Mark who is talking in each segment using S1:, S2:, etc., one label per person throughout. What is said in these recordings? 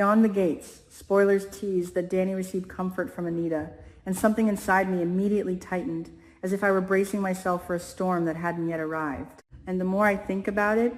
S1: Beyond the gates, spoilers teased that Dany received comfort from Anita, and something inside me immediately tightened, as if I were bracing myself for a storm that hadn't yet arrived. And the more I think about it,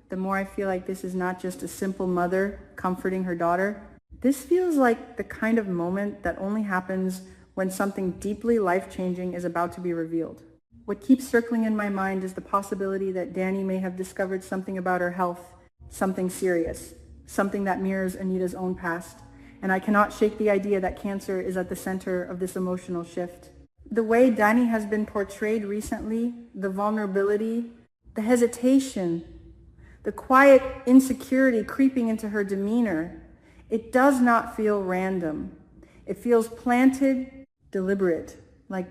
S1: the more I feel like this is not just a simple mother comforting her daughter. This feels like the kind of moment that only happens when something deeply life-changing is about to be revealed. What keeps circling in my mind is the possibility that Dany may have discovered something about her health, something serious, something that mirrors Anita's own past, and I cannot shake the idea that cancer is at the center of this emotional shift. The way Dany has been portrayed recently, the vulnerability, the hesitation, the quiet insecurity creeping into her demeanor, it does not feel random. It feels planted, deliberate, like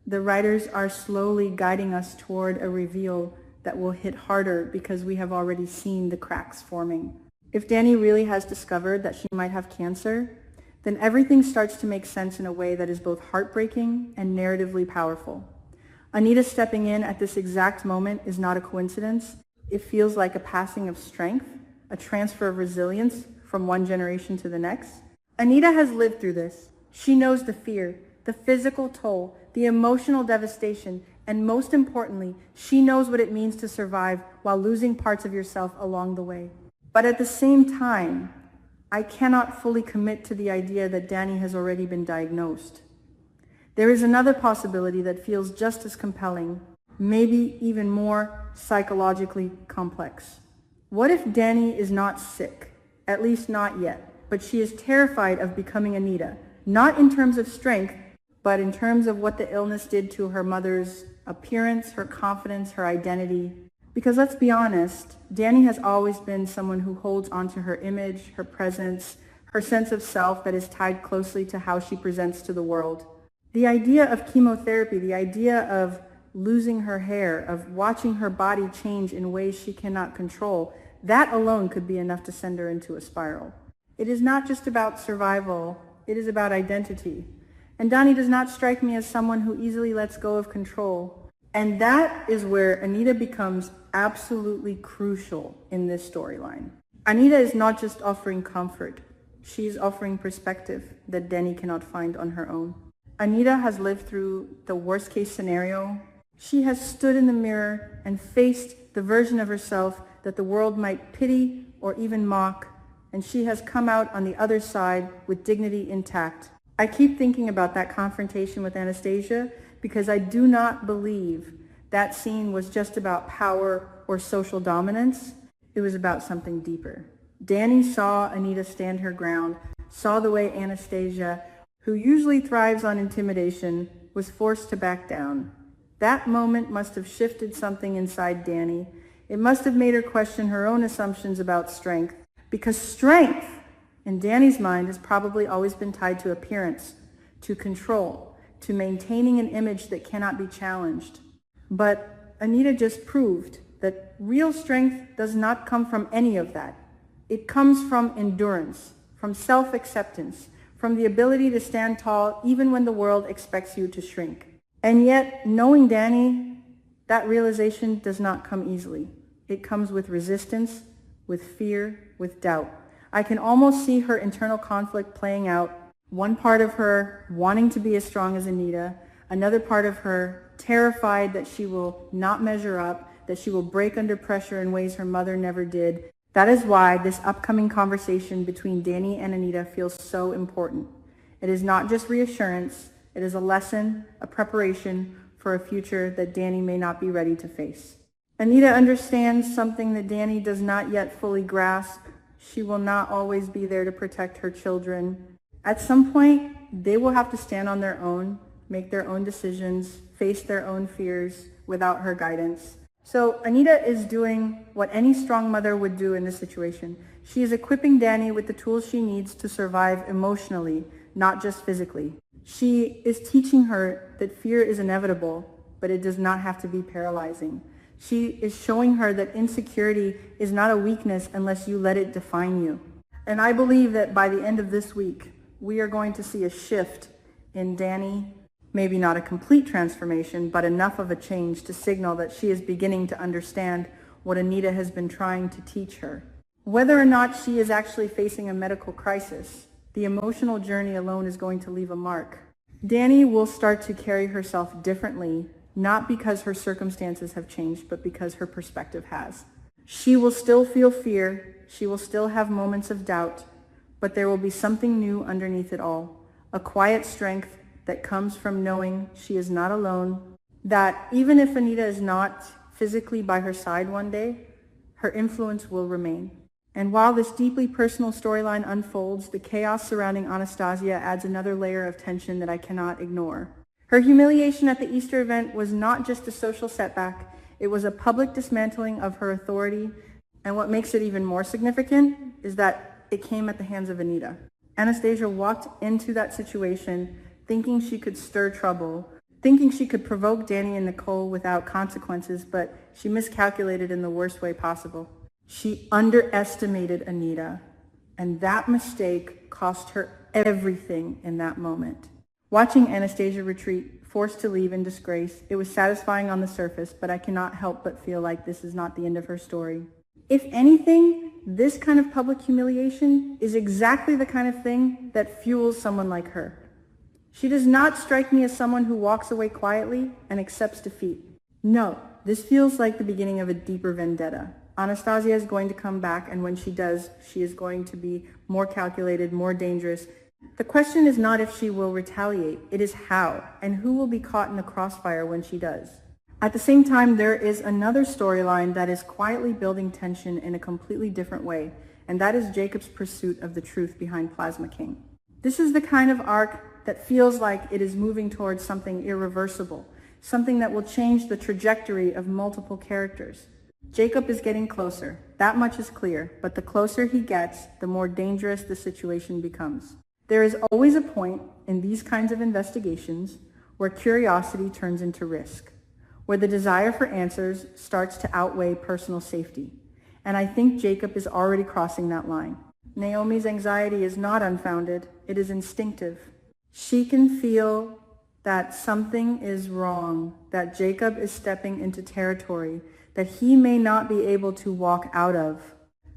S1: the writers are slowly guiding us toward a reveal that will hit harder because we have already seen the cracks forming. If Dany really has discovered that she might have cancer, then everything starts to make sense in a way that is both heartbreaking and narratively powerful. Anita stepping in at this exact moment is not a coincidence. It feels like a passing of strength, a transfer of resilience from one generation to the next. Anita has lived through this. She knows the fear, the physical toll, the emotional devastation, and most importantly, she knows what it means to survive while losing parts of yourself along the way. But at the same time, I cannot fully commit to the idea that Dany has already been diagnosed. There is another possibility that feels just as compelling, maybe even more psychologically complex. What if Dany is not sick, at least not yet, but she is terrified of becoming Anita, not in terms of strength, but in terms of what the illness did to her mother's appearance, her confidence, her identity. Because let's be honest, Dany has always been someone who holds onto her image, her presence, her sense of self that is tied closely to how she presents to the world. The idea of chemotherapy, the idea of losing her hair, of watching her body change in ways she cannot control, that alone could be enough to send her into a spiral. It is not just about survival, it is about identity. And Dany does not strike me as someone who easily lets go of control. And that is where Anita becomes absolutely crucial in this storyline. Anita is not just offering comfort, she is offering perspective that Dany cannot find on her own. Anita has lived through the worst case scenario. She has stood in the mirror and faced the version of herself that the world might pity or even mock, and she has come out on the other side with dignity intact. I keep thinking about that confrontation with Anastasia because I do not believe that scene was just about power or social dominance. It was about something deeper. Dany saw Anita stand her ground, saw the way Anastasia, who usually thrives on intimidation, was forced to back down. That moment must have shifted something inside Dany. It must have made her question her own assumptions about strength, because strength, in Dany's mind, has probably always been tied to appearance, to control, to maintaining an image that cannot be challenged. But Anita just proved that real strength does not come from any of that. It comes from endurance, from self-acceptance, from the ability to stand tall even when the world expects you to shrink. And yet, knowing Dany, that realization does not come easily. It comes with resistance, with fear, with doubt. I can almost see her internal conflict playing out. One part of her wanting to be as strong as Anita, another part of her terrified that she will not measure up, that she will break under pressure in ways her mother never did. That is why this upcoming conversation between Dany and Anita feels so important. It is not just reassurance, it is a lesson, a preparation for a future that Dany may not be ready to face. Anita understands something that Dany does not yet fully grasp. She will not always be there to protect her children. At some point, they will have to stand on their own, make their own decisions, face their own fears without her guidance. So Anita is doing what any strong mother would do in this situation. She is equipping Dany with the tools she needs to survive emotionally, not just physically. She is teaching her that fear is inevitable, but it does not have to be paralyzing. She is showing her that insecurity is not a weakness unless you let it define you. And I believe that by the end of this week, we are going to see a shift in Dany. Maybe not a complete transformation, but enough of a change to signal that she is beginning to understand what Anita has been trying to teach her. Whether or not she is actually facing a medical crisis, the emotional journey alone is going to leave a mark. Dany will start to carry herself differently, not because her circumstances have changed, but because her perspective has. She will still feel fear, she will still have moments of doubt, but there will be something new underneath it all, a quiet strength that comes from knowing she is not alone, that even if Anita is not physically by her side one day, her influence will remain. And while this deeply personal storyline unfolds, the chaos surrounding Anastasia adds another layer of tension that I cannot ignore. Her humiliation at the Easter event was not just a social setback, it was a public dismantling of her authority, and what makes it even more significant is that it came at the hands of Anita. Anastasia walked into that situation thinking she could stir trouble, thinking she could provoke Dany and Nicole without consequences, but she miscalculated in the worst way possible. She underestimated Anita, and that mistake cost her everything in that moment. Watching Anastasia retreat, forced to leave in disgrace, it was satisfying on the surface, but I cannot help but feel like this is not the end of her story. If anything, this kind of public humiliation is exactly the kind of thing that fuels someone like her. She does not strike me as someone who walks away quietly and accepts defeat. No, this feels like the beginning of a deeper vendetta. Anastasia is going to come back, and when she does, she is going to be more calculated, more dangerous. The question is not if she will retaliate, it is how, and who will be caught in the crossfire when she does. At the same time, there is another storyline that is quietly building tension in a completely different way, and that is Jacob's pursuit of the truth behind Plasma King. This is the kind of arc that feels like it is moving towards something irreversible, something that will change the trajectory of multiple characters. Jacob is getting closer, that much is clear, but the closer he gets, the more dangerous the situation becomes. There is always a point in these kinds of investigations where curiosity turns into risk, where the desire for answers starts to outweigh personal safety. And I think Jacob is already crossing that line. Naomi's anxiety is not unfounded, it is instinctive. She can feel that something is wrong, that Jacob is stepping into territory that he may not be able to walk out of.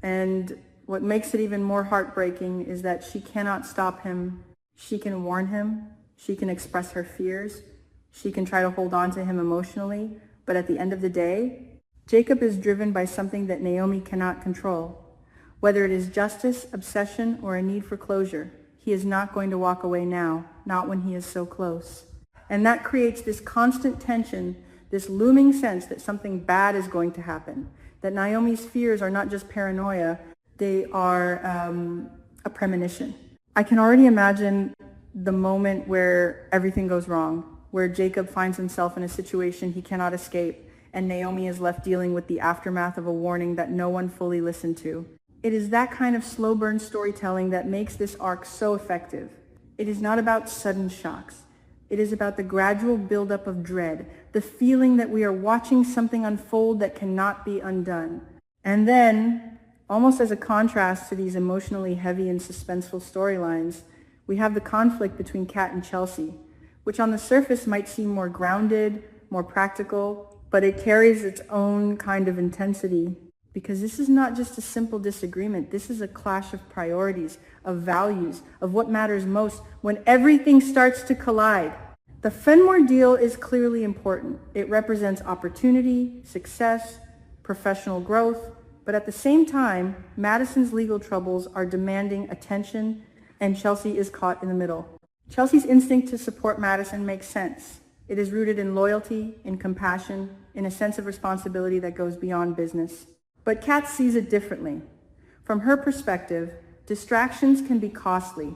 S1: And what makes it even more heartbreaking is that she cannot stop him. She can warn him, she can express her fears, she can try to hold on to him emotionally, but at the end of the day, Jacob is driven by something that Naomi cannot control. Whether it is justice, obsession, or a need for closure, he is not going to walk away now, not when he is so close. And that creates this constant tension, this looming sense that something bad is going to happen, that Naomi's fears are not just paranoia, they are a premonition. I can already imagine the moment where everything goes wrong, where Jacob finds himself in a situation he cannot escape, and Naomi is left dealing with the aftermath of a warning that no one fully listened to. It is that kind of slow burn storytelling that makes this arc so effective. It is not about sudden shocks. It is about the gradual buildup of dread, the feeling that we are watching something unfold that cannot be undone. And then, almost as a contrast to these emotionally heavy and suspenseful storylines, we have the conflict between Kat and Chelsea, which on the surface might seem more grounded, more practical, but it carries its own kind of intensity. Because this is not just a simple disagreement, this is a clash of priorities, of values, of what matters most when everything starts to collide. The Fenmore deal is clearly important. It represents opportunity, success, professional growth, but at the same time, Madison's legal troubles are demanding attention, and Chelsea is caught in the middle. Chelsea's instinct to support Madison makes sense. It is rooted in loyalty, in compassion, in a sense of responsibility that goes beyond business. But Kat sees it differently. From her perspective, distractions can be costly,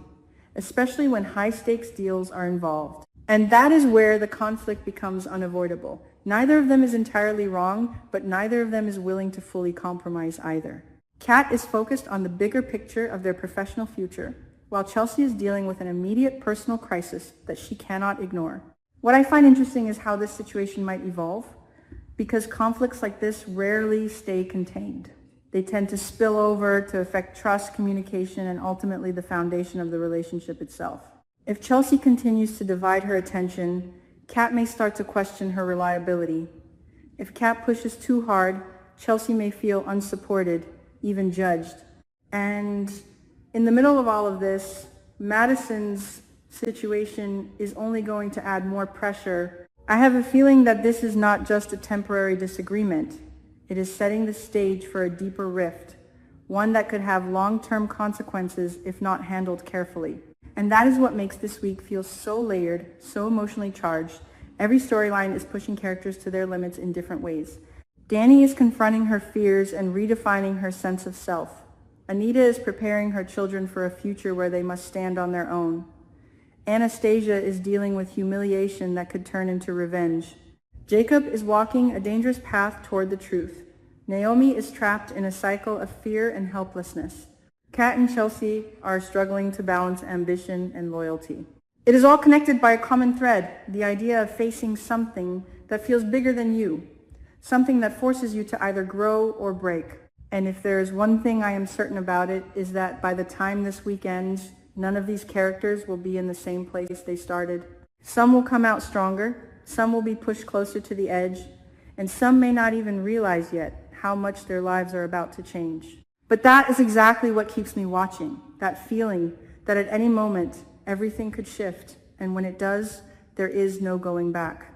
S1: especially when high-stakes deals are involved. And that is where the conflict becomes unavoidable. Neither of them is entirely wrong, but neither of them is willing to fully compromise either. Kat is focused on the bigger picture of their professional future, while Chelsea is dealing with an immediate personal crisis that she cannot ignore. What I find interesting is how this situation might evolve, because conflicts like this rarely stay contained. They tend to spill over to affect trust, communication, and ultimately the foundation of the relationship itself. If Chelsea continues to divide her attention, Kat may start to question her reliability. If Kat pushes too hard, Chelsea may feel unsupported, even judged. And in the middle of all of this, Madison's situation is only going to add more pressure. I have a feeling that this is not just a temporary disagreement. It is setting the stage for a deeper rift, one that could have long-term consequences if not handled carefully. And that is what makes this week feel so layered, so emotionally charged. Every storyline is pushing characters to their limits in different ways. Dany is confronting her fears and redefining her sense of self. Anita is preparing her children for a future where they must stand on their own. Anastasia is dealing with humiliation that could turn into revenge. Jacob is walking a dangerous path toward the truth. Naomi is trapped in a cycle of fear and helplessness. Kat and Chelsea are struggling to balance ambition and loyalty. It is all connected by a common thread, the idea of facing something that feels bigger than you, something that forces you to either grow or break. And if there is one thing I am certain about, it is that by the time this week ends, none of these characters will be in the same place they started. Some will come out stronger, some will be pushed closer to the edge, and some may not even realize yet how much their lives are about to change. But that is exactly what keeps me watching, that feeling that at any moment everything could shift, and when it does, there is no going back.